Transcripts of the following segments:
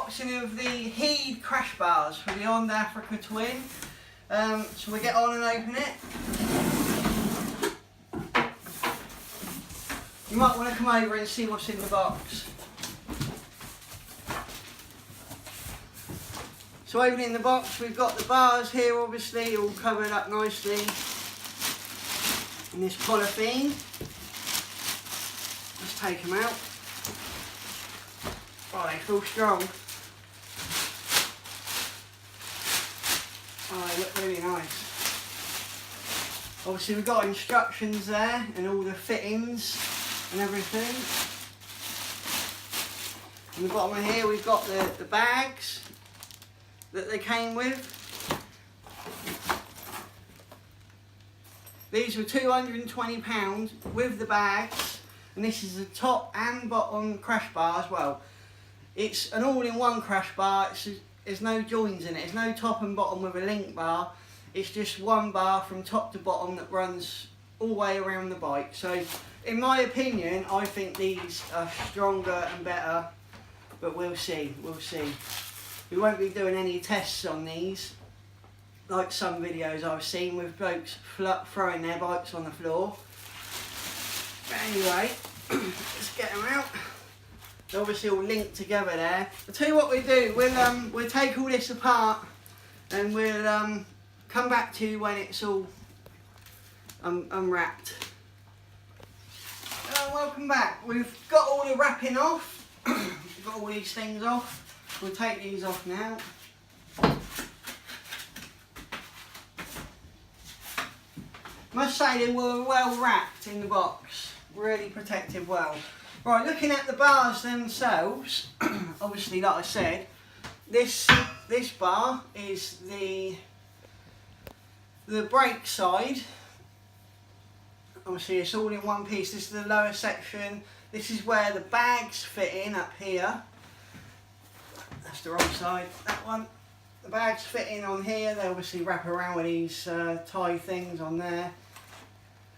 unboxing of the Heed crash bars for the Honda Africa Twin. So we get on and open it. You might want to come over and see what's in the box. So opening the box, we've got the bars here, obviously all covered up nicely in this polythene. Let's take them out. Oh, they feel strong. Oh, they look really nice. Obviously we've got instructions there and all the fittings and everything. On the bottom of here we've got the bags that they came with. These were £220 with the bags, and this is the top and bottom crash bar as well. It's an all-in-one crash bar. There's no joins in it. There's no top and bottom with a link bar. It's just one bar from top to bottom that runs all the way around the bike. So in my opinion, I think these are stronger and better, but we'll see, we'll see. We won't be doing any tests on these, like some videos I've seen with blokes throwing their bikes on the floor. But anyway, let's get them out. They're obviously all linked together there. I'll tell you what we do, we'll take all this apart and we'll come back to you when it's all unwrapped. Welcome back. We've got all the wrapping off. We've got all these things off. We'll take these off now. Must say they were well wrapped in the box, really protected well. Right, looking at the bars themselves, obviously like I said, this bar is the brake side. Obviously it's all in one piece. This is the lower section. This is where the bags fit in up here. That's the wrong side, that one. The bags fit in on here. They obviously wrap around with these tie things on there.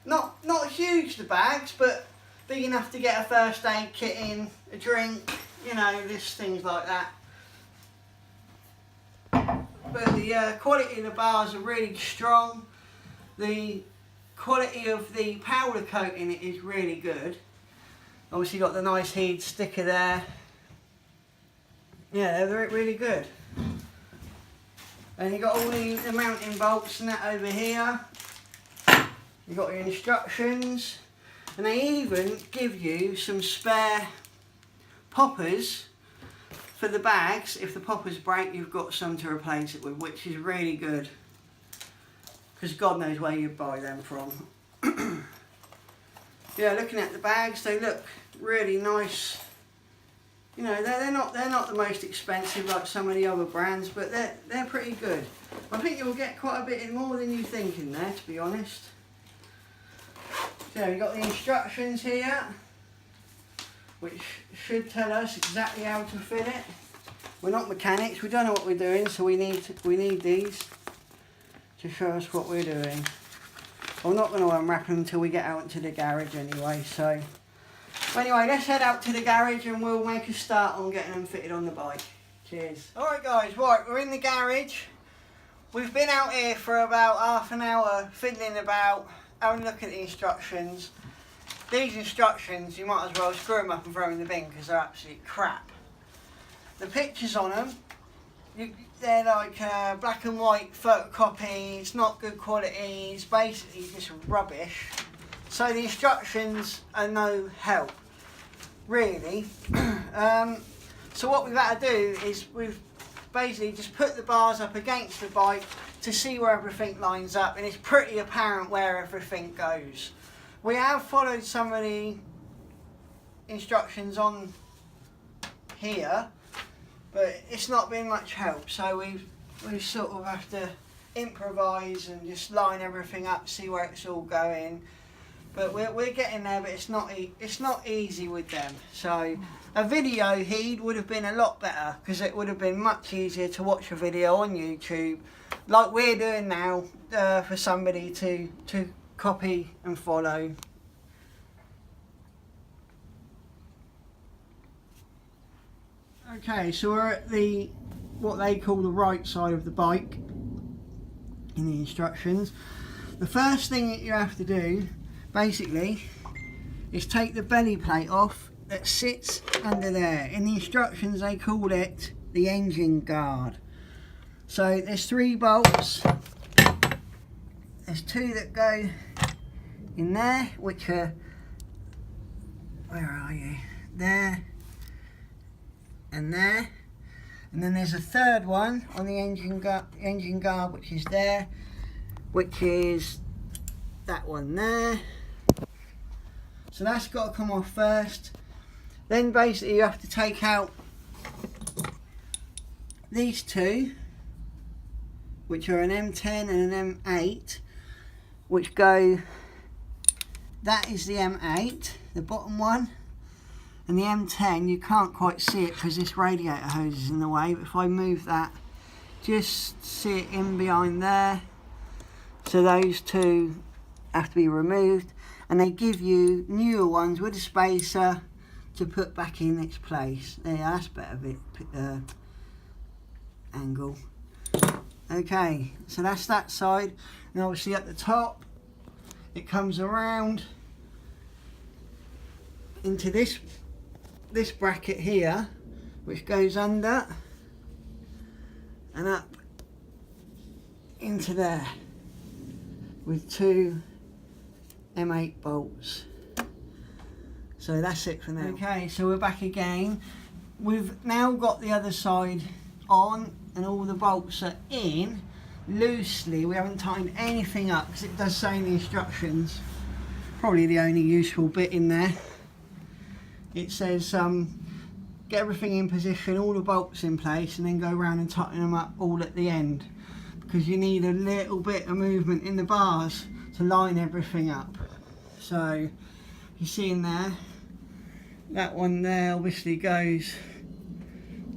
Not huge, the bags, but big enough to get a first aid kit in, a drink, you know, just things like that. But the quality of the bars are really strong. The quality of the powder coat in it is really good. Obviously got the nice Heed sticker there. Yeah, they're really good. And you've got all the mounting bolts and that over here. You've got your instructions. And they even give you some spare poppers for the bags. If the poppers break, you've got some to replace it with, which is really good. Because God knows where you'd buy them from. Yeah, looking at the bags, they look really nice. You know, they're not the most expensive like some of the other brands, but they're pretty good. I think you'll get quite a bit more than you think in there, to be honest. So we've got the instructions here, which should tell us exactly how to fit it. We're not mechanics, we don't know what we're doing, so we need these to show us what we're doing. I'm not going to unwrap them until we get out into the garage anyway, so... Anyway, let's head out to the garage and we'll make a start on getting them fitted on the bike. Cheers. Alright guys, right, we're in the garage. We've been out here for about half an hour fiddling about, having a look at the instructions. These instructions, you might as well screw them up and throw them in the bin because they're absolute crap. The pictures on them, they're like black and white photocopy. It's not good quality, it's basically just rubbish. So the instructions are no help, really. So what we've had to do is we've basically just put the bars up against the bike to see where everything lines up, and it's pretty apparent where everything goes. We have followed some of the instructions on here, but it's not been much help, so we sort of have to improvise and just line everything up, see where it's all going. But we're getting there, but it's not easy with them. So a video Heed would have been a lot better, because it would have been much easier to watch a video on YouTube like we're doing now, for somebody to copy and follow. Okay, so we're at the what they call the right side of the bike in the instructions. The first thing that you have to do basically is take the belly plate off that sits under there. In the instructions they call it the engine guard. So there's 3 bolts. There's 2 that go in there, which are, where are you? There and there. And then there's a 3rd one on the engine guard, which is there, which is that one there. So that's got to come off first. Then basically you have to take out these 2, which are an M10 and an M8, which go, that is the M8, the bottom one. And the M10, you can't quite see it because this radiator hose is in the way, but if I move that, just see it in behind there. So those 2 have to be removed, and they give you newer ones with a spacer to put back in its place. There, that's better bit angle. Okay, so that's that side, and obviously at the top, it comes around into this bracket here, which goes under and up into there with 2 M8 bolts. So that's it for now. Okay, so we're back again. We've now got the other side on and all the bolts are in loosely. We haven't tightened anything up because it does say in the instructions, probably the only useful bit in there. It says get everything in position, all the bolts in place, and then go around and tighten them up all at the end, because you need a little bit of movement in the bars to line everything up. So you see in there, that one there obviously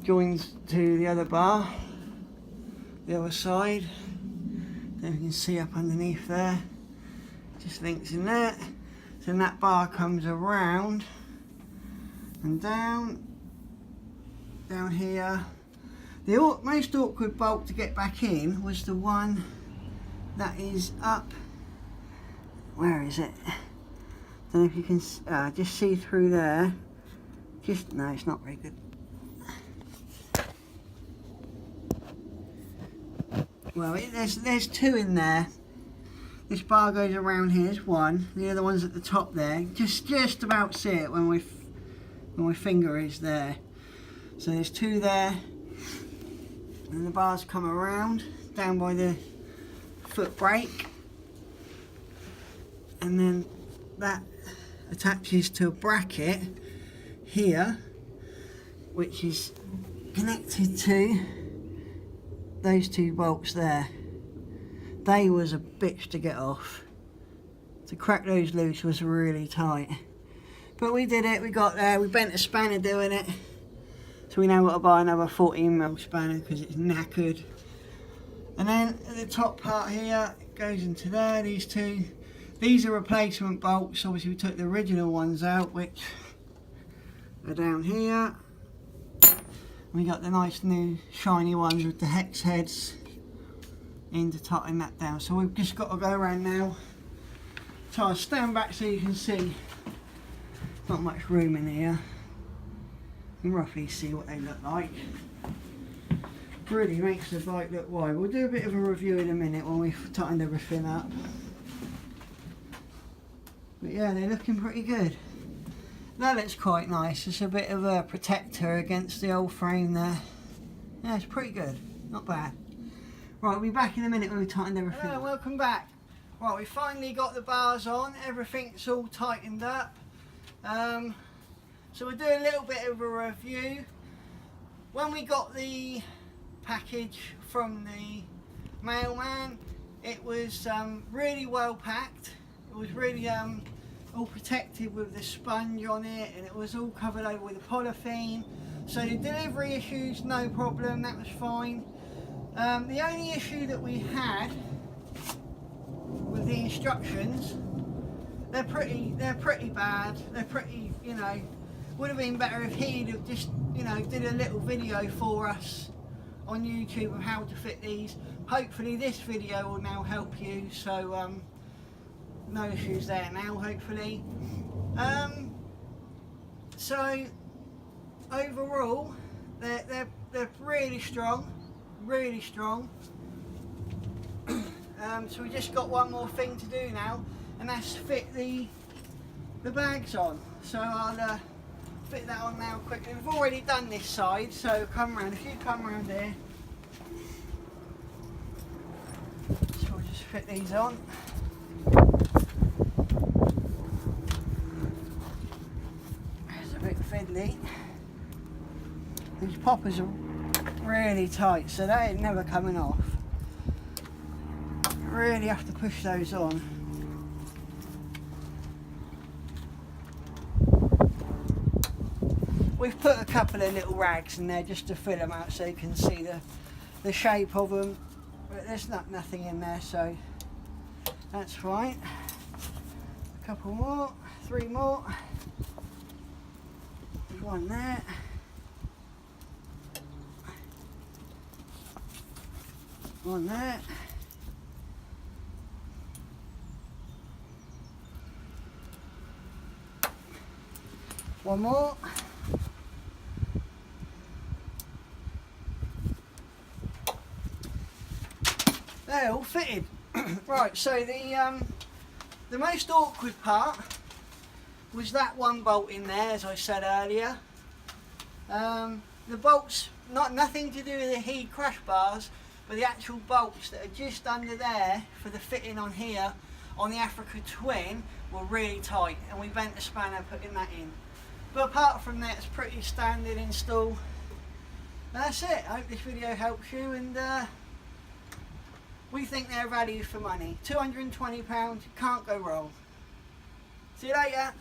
joins to the other bar, the other side. Then you can see up underneath there, just links in there. So then that bar comes around and down here. The most awkward bolt to get back in was the one that is up, where is it? Don't know if you can just see through there. No, it's not very good. Well, there's 2 in there. This bar goes around here, there's 1. The other one's at the top there. Just about see it when my finger is there. So there's 2 there. And the bars come around down by the foot brake. And then that attaches to a bracket here, which is connected to those 2 bolts there. They was a bitch to get off. To crack those loose was really tight. But we did it, we got there, we bent a spanner doing it. So we now got to buy another 14mm spanner because it's knackered. And then at the top part here, it goes into there, these 2. These are replacement bolts. Obviously we took the original ones out, which are down here. We got the nice new shiny ones with the hex heads in to tighten that down. So we've just got to go around now. So I'll stand back so you can see. Not much room in here. You can roughly see what they look like. Really makes the bike look wide. We'll do a bit of a review in a minute when we've tightened everything up. But yeah, they're looking pretty good. That looks quite nice. It's a bit of a protector against the old frame there. Yeah, it's pretty good. Not bad. Right, we'll be back in a minute when we've tightened everything up. Welcome back. Right, we finally got the bars on. Everything's all tightened up. So we'll do a little bit of a review. When we got the package from the mailman, it was really well packed. It was really all protected with the sponge on it, and it was all covered over with the polythene. So the delivery issues, no problem, that was fine. The only issue that we had with the instructions, they're pretty bad. They're pretty, you know, would have been better if he'd have just you know, did a little video for us on YouTube of how to fit these. Hopefully this video will now help you, so no issues there now, hopefully. So overall, they're really strong, really strong. So we just got one more thing to do now, and that's fit the bags on. So I'll fit that on now quickly. We've already done this side, so come around. If you come around here, so we'll just fit these on. It's a bit fiddly. These poppers are really tight, so they ain't never coming off. You really have to push those on. We've put a couple of little rags in there just to fill them out so you can see the shape of them, but there's nothing in there, so that's fine. A couple more, 3 more. There's one there. One there. One more. They're all fitted. Right, so the most awkward part was that one bolt in there, as I said earlier. The bolts, nothing to do with the heat crash bars, but the actual bolts that are just under there for the fitting on here on the Africa Twin were really tight, and we bent the spanner putting that in. But apart from that, it's pretty standard install. That's it. I hope this video helps you, and we think they're value for money. £220, can't go wrong. See you later.